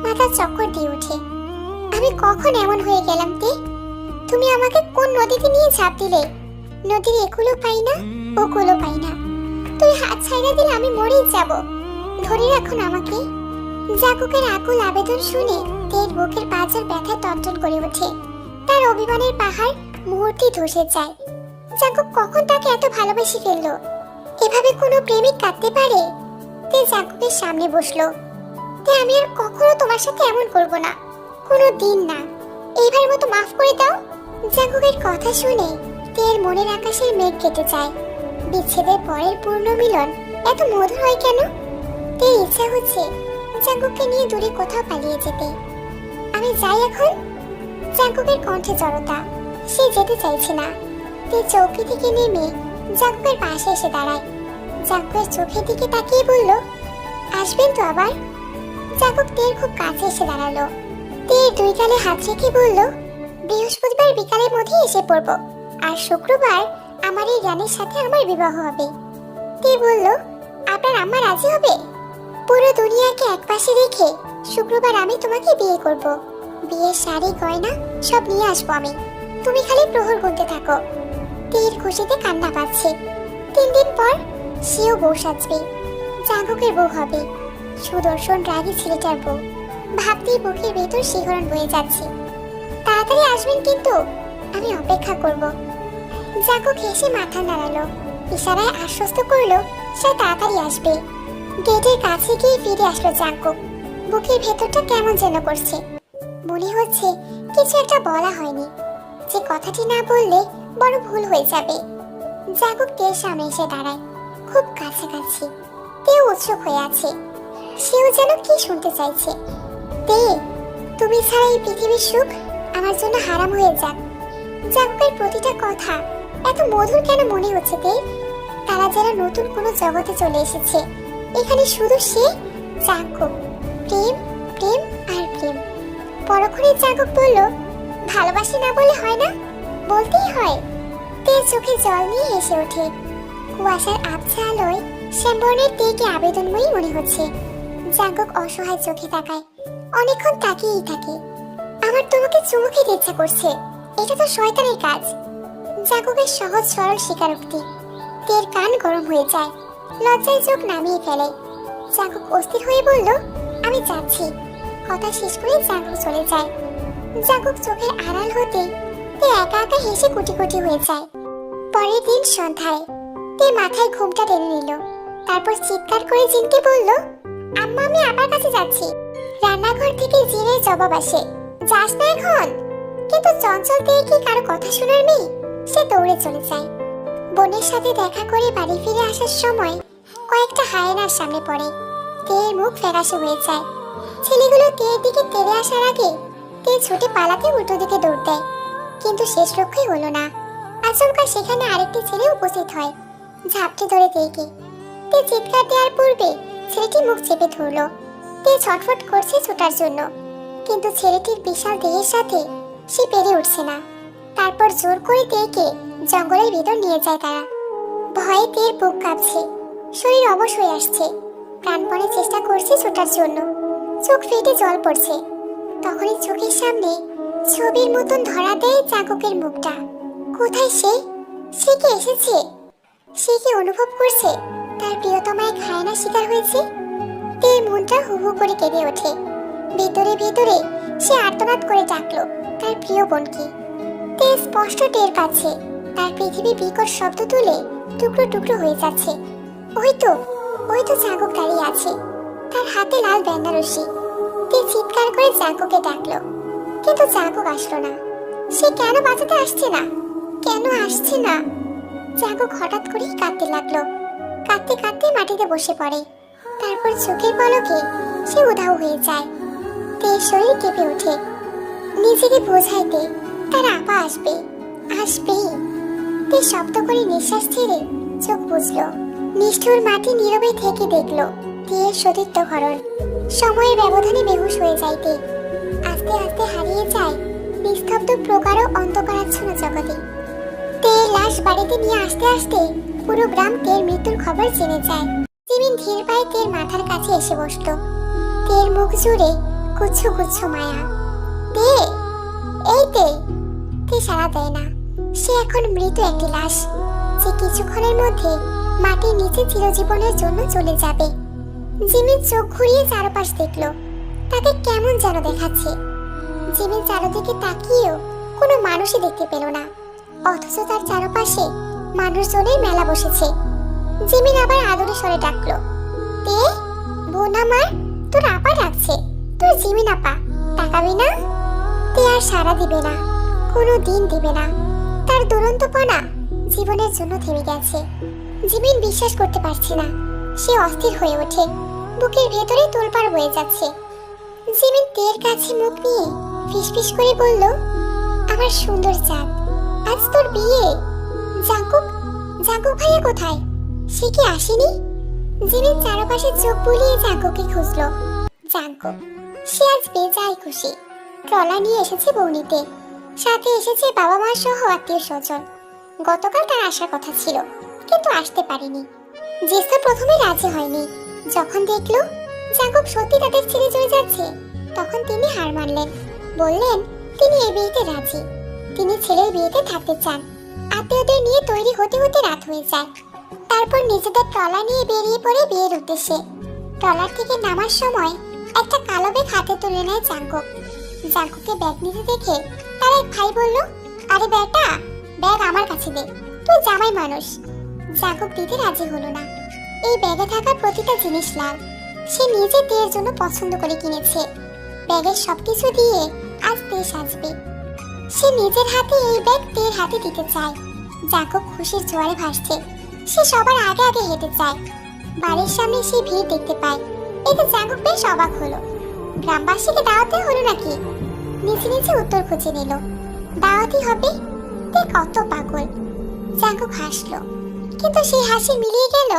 Speaker 1: মাথা চক্কর দিয়ে ওঠে। আমি কখন এমন হয়ে গেলাম তে? তুমি আমাকে কোন নদীতে নিয়ে ঝাঁপ দিলে? নদীর একুলো পাই না ওকুলো পাই না। তুই হাত ছাইড়া দিলে আমি মরেই যাব। ধরে রাখুন আমাকে। জাঙ্কুকের আকুল আবেদন শুনে তের বুকের পাঁজর ব্যথায় তর্জন করে ওঠে। তার অভিমানের পাহাড় মুহূর্তে ধসে যায়। জাঙ্কুক কখন তাকে এত ভালোবেসে ফেললো? এভাবে কোনো প্রেমিক কাঁদতে পারে? তে জাঙ্কুকের সামনে বসলো। তে আমি আর কখনো তোমার সাথে এমন করব না, কোনো দিন না। এইবার মতো মাফ করে দাও। জাঙ্কুকের কথা শুনে তের মনের আকাশের মেঘ কেটে যায়। বিচ্ছেদের পরের পূর্ণ মিলন এত মধুর হয় কেন? তের ইচ্ছা হচ্ছে জাঙ্কুককে নিয়ে দূরে কোথাও পালিয়ে যেতে। আমি আমি যাই এখন? জাঙ্কুকের কণ্ঠে জড়তা, সে যেতে চাইছে না। তে চৌকি থেকে নেমে জাঙ্কুকের পাশে এসে দাঁড়ায়। জাঙ্কুকের চোখের দিকে তাকিয়ে বলল, আসবেন তো আবার? জাঙ্কুক তের খুব কাছে এসে দাঁড়ালো। তের দুই গালে হাত রেখে বলল, বৃহস্পতিবার বিকালের মধ্যে এসে পড়ব, আর শুক্রবার আমার এই রানীর সাথে আমার বিবাহ হবে। তে বলল, আপনার আম্মা রাজি হবে? পুরো দুনিয়াকে একপাশে রেখে শুক্রবার আমি তোমাকে বিয়ে করব। বিয়ের শাড়ি গয়না সব নিয়ে আসবো আমি, তুমি খালি প্রহর গুনতে থাকো। তীর খুশিতে কান্না পাচ্ছে। 3 দিন পর সেও বউ সাজবে, জাঙ্কুকের বউ হবে, সুদর্শন রাগী ছেলেটার বউ। ভাবতেই বুকের ভেতর শিহরণ বয়ে যাচ্ছে। তাড়াতাড়ি আসবেন কিন্তু, আমি অপেক্ষা করব। জাঙ্কুক হেসে মাথা নাড়ালো, ইশারায় আশ্বস্ত করলো সে তাড়াতাড়ি আসবে। গেটের কাছে গিয়ে ফিরে আসলো জাঙ্কুক। বুকের ভেতরটা কেমন যেন করছে, মনে হচ্ছে কিছু একটা বলা হয়নি, যে কথাটি না বললে বড় ভুল হয়ে যাবে। জাঙ্কুক তের সামনে এসে দাঁড়ায়, খুব কাছাকাছি। তেও উৎসুক হয়ে আছে, সেও যেন কি শুনতে চাইছে। তে, তুমি ছাড়া এই পৃথিবীর সুখ আমার জন্য হারাম হয়ে যাক। জাঙ্কুকের প্রতিটা কথা এত মধুর কেন মনে হচ্ছে তে? তারা যেন নতুন কোনো জগতে চলে এসেছে। এখানে শুধু সে, জাঙ্কুক, প্রেম, প্রেম আর প্রেম। পরক্ষণে জাঙ্কুক বলল, ভালোবাসি না বলে হয় না, বলতেই হয়। তের চোখে জল নিয়ে হেসে ওঠে। কুয়াশার আবছা আলোয় শ্যামবর্ণের তেকে আবেদনময়ী মনে হচ্ছে। জাঙ্কুক অসহায় চোখে তাকায়, অনেকক্ষণ তাকিয়েই থাকে। আমার তোমাকে চুমু খেতে ইচ্ছা করছে, এটা তো শয়তানের কাজ। জাঙ্কুকের সহজ সরল স্বীকারোক্তি। তের কান গরম হয়ে যায়, লজ্জায় চোখ নামিয়ে ফেলে। জাঙ্কুক অস্থির হয়ে বলল, আমি যাচ্ছি। কথা শেষ করে জাঙ্কুক চলে যায়। জাঙ্কুক চোখের আড়াল হতে তে একা একা হেসে কুটি কুটি হয়ে যায়। পরের দিন সন্ধ্যায় তে মাথায় ঘুমটা টেনে নিল, তারপর চিৎকার করে জিনকে বলল, আম্মা আমি আমার কাছে যাচ্ছি। রান্নাঘর থেকে জিনের জবাব আসে, যাস না এখন? কিন্তু চঞ্চল তে কি কারো কথা শোনার মেয়ে, সে দৌড়ে চলে যায়। বোনের সাথে দেখা করে বাড়ি ফিরে আসার সময় কয়েকটা হায়েনার সামনে পড়ে। তের মুখ ফ্যাকাশে হয়ে যায়। ছেলেগুলো তের দিকে তেড়ে আসার আগে তে ছুটে পালাতে উল্টো দিকে দৌড় দেয়, কিন্তু শেষ রক্ষাই হলো না। আচমকা সেখানে আরেকটি ছেলে উপস্থিত হয়, ঝাপটে ধরে তেকে। তে চিৎকার দেওয়ার পূর্বে ছেলেটি মুখ চেপে ধরল। তে ছটফট করছে ছোটার জন্য, কিন্তু ছেলেটির বিশাল দেহের সাথে সে পেরে উঠছে না। তারপর জোর করে তেকে জঙ্গলের ভিতর নিয়ে যায় তারা। ভয়ে তের বুক কাঁপছে, শরীর অবশ হয়ে আসছে, প্রাণপণে চেষ্টা করছে ছোটার জন্য। চোখ ফেটে জল পড়ছে। তখনই চোখের সামনে ছবির মতন ধরা দেয় জাঙ্কুকের মুখটা। কোথায় সে? সে কি এসেছে? সে কি অনুভব করছে তার প্রিয়তমা এক হায়না শিকার হয়েছে? তের মনটা হু হু করে কেঁদে ওঠে। ভেতরে ভেতরে সে আর্তনাদ করে ডাকলো তার প্রিয় বোনকে। তে স্পষ্ট টের পাচ্ছে তার পৃথিবী বিকট শব্দ তুলে টুকরো টুকরো হয়ে যাচ্ছে। ওই তো জাঙ্কুক দাঁড়িয়ে আছে, তার হাতে লাল বেনারসি। তে চিৎকার করে জাঙ্কুককে ডাকলো, কিন্তু জাঙ্কুক আসলো না। সে কেন বাঁচাতে আসছে না? কেন আসছে না? জাঙ্কুক হঠাৎ করেই কাঁদতে লাগলো। কাঁদতে কাঁদতে মাটিতে বসে পড়ে। তারপর চোখের পলকে সে উধাও হয়ে যায়। তের শরীর কেঁপে ওঠে। নিজেকে বোঝাইতে তার আপা আসবে, আসবেই। তে শব্দ করে নিঃশ্বাস ছেড়ে চোখ বুঝলো। নিষ্ঠুর মাটি নীরবে থেকে দেখলো তের সতীত্ব হরণ। সময়ের ব্যবধানে বেহুশ হয়ে যাইতে আস্তে আস্তে হারিয়ে যায় নিস্তব্ধ প্রকার অন্ধকারাচ্ছন্ন জগতে। তের লাশ বাড়িতে নিয়ে আসতে আসতে পুরো গ্রাম তের মৃত্যুর খবর জেনে যায়। জিমিন ধীর পায়ে তের মাথার কাছে এসে বসলো। তের মুখ জুড়ে গুচ্ছ গুচ্ছ মায়া। তে, এই তে। তে সাড়া দেয় না। সে এখন মৃত একটি লাশ, যে কিছুক্ষণের মধ্যে মাটির নিচে চিরজীবনের জন্য চলে যাবে। জিমিন চোখ ঘুরিয়ে চারপাশ দেখলো, তাকে কেমন যেন দেখাচ্ছে। জিমিন চারদিকে তাকিয়েও কোনো মানুষই দেখতে পেল না, অথচ তার চারপাশে মানুষজনের মেলা বসেছে। জিমিন আবার আদরে স্বরে ডাকলো, তে, বোন আমার, তোর আপা ডাকছে, তোর জিমিন আপা, তাকাবি না? তে আর সাড়া দিবে না, কোনো দিন দিবে না। তার দুরন্তপনা জীবনের জন্য থেমে গেছে। জিমিন বিশ্বাস করতে পারছে না। সে অস্থির হয়ে ওঠে, বুকের ভেতরে তোলপাড় বয়ে যাচ্ছে। জিমিন তের কাছে মুখ নিয়ে ফিসফিস করে বলল, আমার সুন্দর চাঁদ, আজ তোর বিয়ে। জাঙ্কুক, জাঙ্কুক ভাইয়া কোথায়? সে কি আসেনি? জিমিন চারপাশে চোখ বুলিয়ে জাঙ্কুককে খুঁজলো। জাঙ্কুক, সে আজ বেজায় খুশি। ট্রলা নিয়ে এসেছে বৌনিতে, সাথে এসেছে বাবা মা সহ আত্মীয় স্বজন। গতকাল তার আসার কথা ছিল, কিন্তু আসতে পারেনি। জেসা প্রথমে রাজি হয়নি। যখন দেখলো জাঙ্কুক সত্যি তাদের ছেড়ে চলে যাচ্ছে, তখন তিনি হার মানলেন। বললেন তিনি এই বিয়েতে রাজি। তিনি ছেলের বিয়েতে থাকতে চান। আত্মীয়দের নিয়ে তৈরি হতে হতে রাত হয়ে যায়। তারপর নিজেদের ট্রলা নিয়ে বেরিয়ে পড়ে বিয়ের উদ্দেশ্যে। ট্রলার থেকে নামার সময় একটা কালো ব্যাগ হাতে তুলে নেয় জাঙ্কুক। জাঙ্কুককে ব্যাগ নিতে দেখে তার এক ভাই বলল, আরে বেটা, ব্যাগ আমার কাছে দে, তুই জামাই মানুষ। জাঙ্কুক দিতে রাজি হলো না। এই ব্যাগে থাকা প্রতিটা জিনিস লাল। সে নিজে তের জন্য পছন্দ করে কিনেছে। ব্যাগের সবকিছু দিয়ে আজ তে সাজবে। সে নিজের হাতে এই ব্যাগ তের হাতে দিতে চায়। জাঙ্কুক খুশির জোয়ারে ভাসছে। সে সবার আগে আগে হেঁটে যায়। বাড়ির সামনে সে ভিড় দেখতে পায়। এতে জাঙ্কুক বেশ অবাক হলো। গ্রামবাসীকে দাওয়াতে হলো নাকি? নিচে নিচে উত্তর খুঁজে নিল। দাওয়াতি হবে? তে কত পাগল। জাঙ্কুক হাসলো, কিন্তু সেই হাসি মিলিয়ে গেল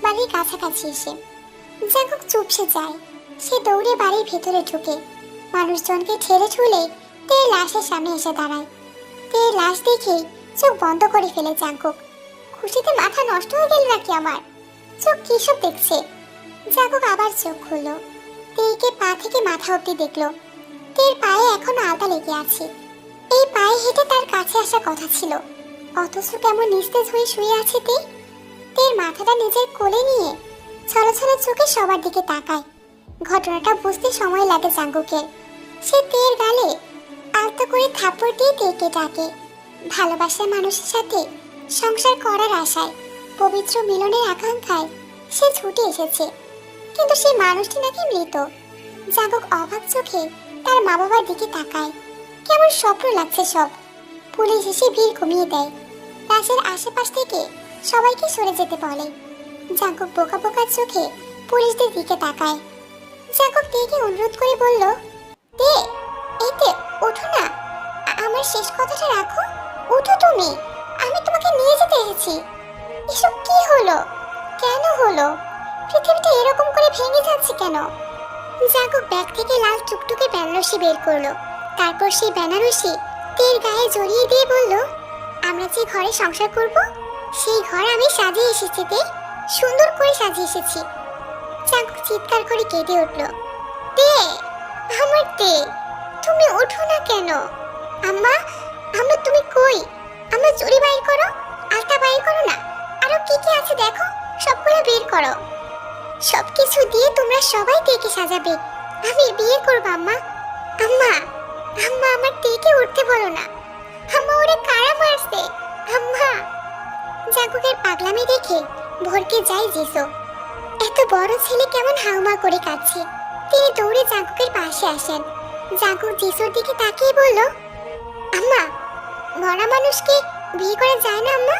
Speaker 1: বাড়ির কাছাকাছি এসে। জাঙ্কুক চুপসে যায়। সে দৌড়ে বাড়ির ভেতরে ঢুকে মানুষজনকে ঠেলে ঠুলে তের লাশের সামনে এসে দাঁড়ায়। তের লাশ দেখে চোখ বন্ধ করে ফেলে জাঙ্কুক। খুশিতে মাথা নষ্ট হয়ে গেল নাকি আমার? চোখ কিসব দেখছে? জাঙ্কুক আবার চোখ খুললো। তেকে পা থেকে মাথা অব্দি দেখলো। তের পায়ে এখনো আলতা লেগে আছে। এই পায়ে হেঁটে তার কাছে আসার কথা ছিল, অথচ কেমন নিস্তেজ হয়ে শুয়ে আছে তে। তের মাথাটা নিজের কোলে নিয়ে ছলছলে চোখে সবার দিকে তাকায়। ঘটনাটা বুঝতে সময় লাগে জাঙ্কুকের। সে তের গালে আলতো করে থাপ্পড় দিয়ে তেকে ডাকে। ভালোবাসার মানুষের সাথে সংসার করার আশায়, পবিত্র মিলনের আকাঙ্ক্ষায় সে ছুটে এসেছে, কিন্তু সেই মানুষটি নাকি মৃত। জাঙ্কুক অবাক চোখে তার মা বাবার দিকে তাকায়। কেমন স্বপ্ন লাগছে সব। পুলিশ এসে ভিড় কমিয়ে দেয়। লাশের আশেপাশ থেকে সবাইকে সরে যেতে বলে। জাঙ্কুক বোকা বোকা চোখে পুলিশদের দিকে তাকায়। জাঙ্কুক তেকে অনুরোধ করে বলল, তে, এতে ওঠো না, আমার শেষ কথাটা রাখো। উঠো তুমি, আমি তোমাকে নিয়ে যেতে এসেছি। এসব কি হলো? কেন হলো? পৃথিবীটা এরকম করে ভেঙে যাচ্ছে কেন? জাঙ্কুক ব্যাগ থেকে লাল টুকটুকে বেনারসি বের করলো। তারপর সেই বেনারসি তের গায়ে জড়িয়ে দিয়ে বলল, আমরা যে ঘরে সংসার করব, সেই ঘর আমি সাজিয়ে এসেছি তে, সুন্দর করে সাজিয়ে এসেছি। জাঙ্কুক চিৎকার করে কেঁদে উঠল, তে, আমার তে, তুমি ওঠো না কেন? আম্মা, আম্মা তুমি কই? আম্মা চুড়ি বাইর করো, আলতা বাইর করো না, আরো কি কি আছে দেখো, সবগুলো বের করো। সবকিছু দিয়ে তোমরা সবাই তেকে সাজাবে, আমি বিয়ে করব। আম্মা, আম্মা, আম্মা আমার তেকে উঠতে বলো না। আম্মা ওরে কারা মারছে? আম্মা। জাঙ্কুকের পাগলামি দেখে ভরকে যায় জিসো। এত বড় ছেলে কেমন হাউমা করে কাঁদছে। তিনি দৌড়ে জাঙ্কুকের পাশে আসেন। জাঙ্কুক জিসোর দিকে তাকিয়ে বলল, আম্মা, মরা মানুষকে বিয়ে করা যায় না আম্মা,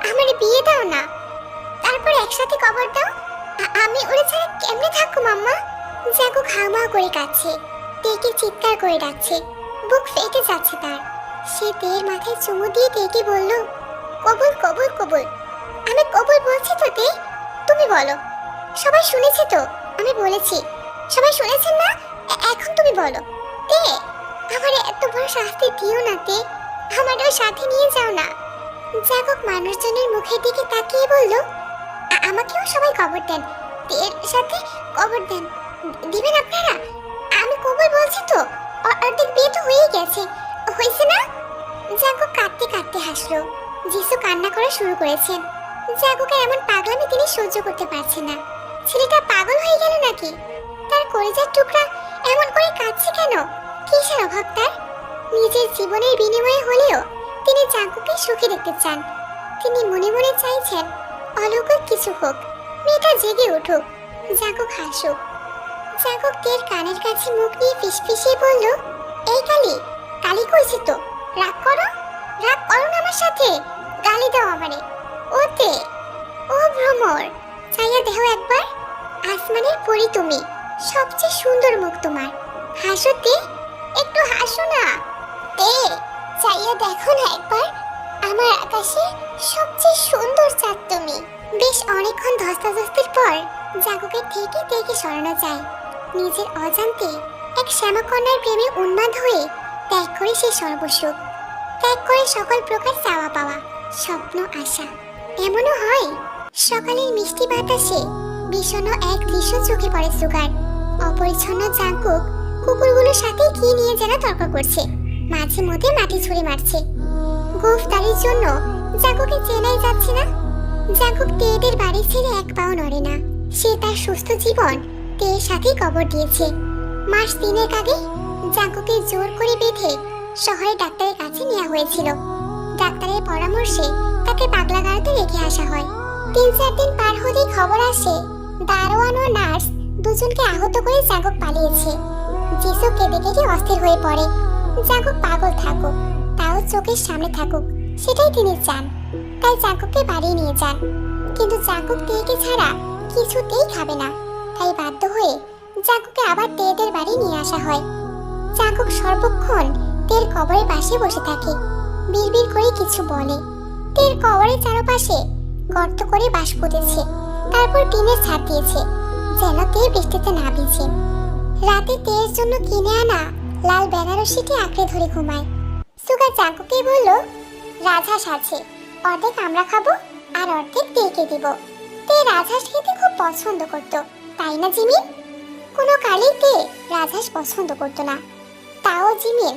Speaker 1: আমার বিয়ে দাও না, তারপর একসাথে কবর দাও। আমি ওরে ছাড়া কেমনে থাকবো মাম্মা? জাঙ্কুক হাউমা করে কাঁদছে। তেকে চিৎকার করে ডাকছে, বুক ফেটে যাচ্ছে তার। সে তের মাথায় চুমু দিয়ে তেকে বলল, কবুল কবুল কবুল। আমি কবুল বলছি তো তে, তুমি বলো। সবাই শুনেছে তো, আমি বলেছি। সবাই শুনেছেন না? এখন তুমি বলো। তে, আমার এত বড় শাস্তি দিও না তে, আমারও সাথে নিয়ে যাও না। জাঙ্কুক মানুষজনের মুখের দিকে তাকিয়ে বলল, আমাকেও সবাই কবর দেন, তের সাথে কবর দেন। দিবেন আপনারা? আমি কবুল বলছি তো, অর্ধেক বিয়ে তো হয়ে গেছে, হয়েছে না? জাঙ্কুক কাঁদতে কাঁদতে হাসলো। যিশু কান্না করা শুরু করেছেন। জাঙ্কুকের এমন পাগলামি তিনি সহ্য করতে পারছেন না। ছেলেটা পাগল হয়ে গেল নাকি? তার কলিজার টুকরা এমন করে কাঁদছে কেন? কিসের অভাব তার? নিজের জীবনের বিনিময়ে হলেও তিনি জাঙ্কুকে সুখী দেখতে চান। তিনি মনে মনে চাইছেন অলৌকিক কিছু হোক, মেয়েটা জেগে উঠুক, জাঙ্কুক হাসুক। জাঙ্কুক তের কানের কাছে মুখ নিয়ে ফিসফিসিয়ে বলল, এই কালি, কালি কইছি তো, রাগ করো, রাগ করো না আমার সাথে, গালি দাও আমারে। ওতে, ও ভ্রমর, চাইয়া দেহ একবার, আসমানের পরি তুমি, সবচেয়ে সুন্দর মুখ তোমার, হাসোতে। একটু হাসো না। তে চাইয়া দেখো না একবার, আমার আকাশে সবচেয়ে সুন্দর চাঁদ তুমি। বেশ অনেকক্ষণ ধস্তাধস্তির পর জাঙ্কুকের থেকে তেকে সরানো যায়। নিজের অজান্তে এক শ্যামাকন্যার প্রেমে উন্মাদ হয়ে ত্যাগ করে সে সর্বসুখ, ত্যাগ করে সকল প্রকার চাওয়া পাওয়া, স্বপ্ন আশা। এমনও হয় সকালের মিষ্টি বাতাসে বিষণ্ণ এক দৃশ্য চোখে পড়ে সুগার। অপরিচ্ছন্ন জাঙ্কুক কুকুরগুলোর সাথে কি নিয়ে যেন তর্ক করছে, মাঝে মধ্যে মাটি ছুঁড়ে মারছে। গোফতারির জন্য জাঙ্কুকে চেনাই যাচ্ছে না। জাঙ্কুক তেদের বাড়ি ছেড়ে এক পাও নড়ে না। সে তার সুস্থ জীবন তের সাথেই কবর দিয়েছে। মাস 3 আগে জাঙ্কুকে জোর করে বেঁধে শহরে ডাক্তারের কাছে নেওয়া হয়েছিল। ডাক্তারের পরামর্শে তাকে পাগলাগারদে রেখে আসা হয়। 3-4 দিন পার হতেই খবর আসে দারোয়ান ও নার্স দুজনকে আহত করে জাঙ্কুক পালিয়েছে। জিসু কেঁদে কেঁদে অস্থির হয়ে পড়ে। জাঙ্কুক পাগল থাকুক, তাও চোখের সামনে থাকুক, সেটাই তিনি চান। তাই জাঙ্কুককে বাড়ি নিয়ে যান। কিন্তু জাঙ্কুক তেকে ছাড়া কিছুতেই খাবে না। তাই বাধ্য হয়ে জাঙ্কুককে আবার তেদের বাড়ি নিয়ে আসা হয়। জাঙ্কুক সর্বক্ষণ তের কবরের পাশে বসে থাকে, বিড়বিড় করে কিছু বলে। তের কবরের চারপাশে গর্ত করে বাঁশ পুঁতেছে, তারপর টিনের ছাদ দিয়েছে যেন তে বৃষ্টিতে না ভিজে। রাতে তের জন্য কিনে আনা লাল বেনারসিটি আঁকড়ে ধরে ঘুমায়। সুগা জাঙ্কুকে বলল, রাজহাঁস আছে, অর্ধেক আমরা খাবো আর অর্ধেক তেকে দিব। তে রাজহাঁস খেতে খুব পছন্দ করত, তাই না জিমিন? কোনো কালেই তে রাজহাঁস পছন্দ করতো না। তাও জিমিন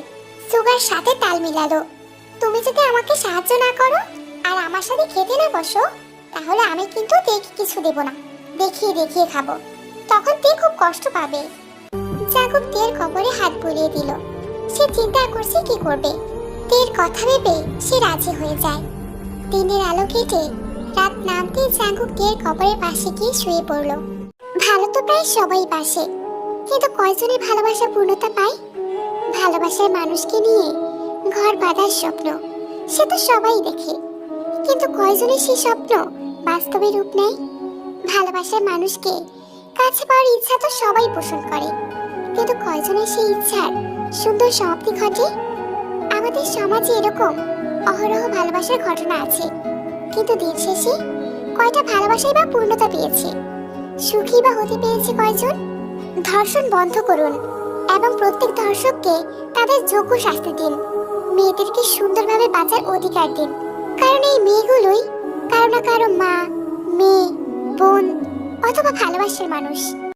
Speaker 1: সুগার সাথে তাল মিলালো, তুমি যদি আমাকে সাহায্য না করো আর আমার সাথে খেতে না বসো, তাহলে আমি কিন্তু তেকে কিছু দেব না, দেখিয়ে দেখিয়ে খাবো। তখন তে খুব কষ্ট পাবে। জাঙ্কুক তের কবরে হাত বুলিয়ে দিল। সে চিন্তা করছে কি করবে। তের কথা ভেবে সে রাজি হয়ে যায়। দিনের আলো কেটে রাত নামতে জাঙ্কুক তের কবরের পাশে গিয়ে শুয়ে পড়ল। ভালো তো প্রায় সবাই বাসে, কিন্তু কয়জনই ভালোবাসা পূর্ণতা পায়? ভালোবাসার মানুষকে নিয়ে ঘর বাঁধার স্বপ্ন সে তো সবাই দেখে, কিন্তু কয়জনের সেই স্বপ্ন বাস্তবে রূপ নেয়? ভালোবাসার মানুষকে কাছে পাওয়ার ইচ্ছা তো সবাই পোষণ করে, কিন্তু কয়জনের সেই ইচ্ছার সুন্দর সমাপ্তি ঘটে? আমাদের সমাজে এরকম অহরহ ভালোবাসার ঘটনা আছে, কিন্তু দিন শেষে কয়টা ভালোবাসাই বা পূর্ণতা পেয়েছে? সুখী বা হতে পেরেছে কয়জন? ধর্ষণ বন্ধ করুন এবং প্রত্যেক ধর্ষককে তাদের যোগ্য শাস্তি দিন। মেয়েদেরকে সুন্দরভাবে বাঁচার অধিকার দিন, কারণ এই মেয়েগুলোই কারো না কারো মা, মেয়ে, বোন অথবা ভালোবাসার মানুষ।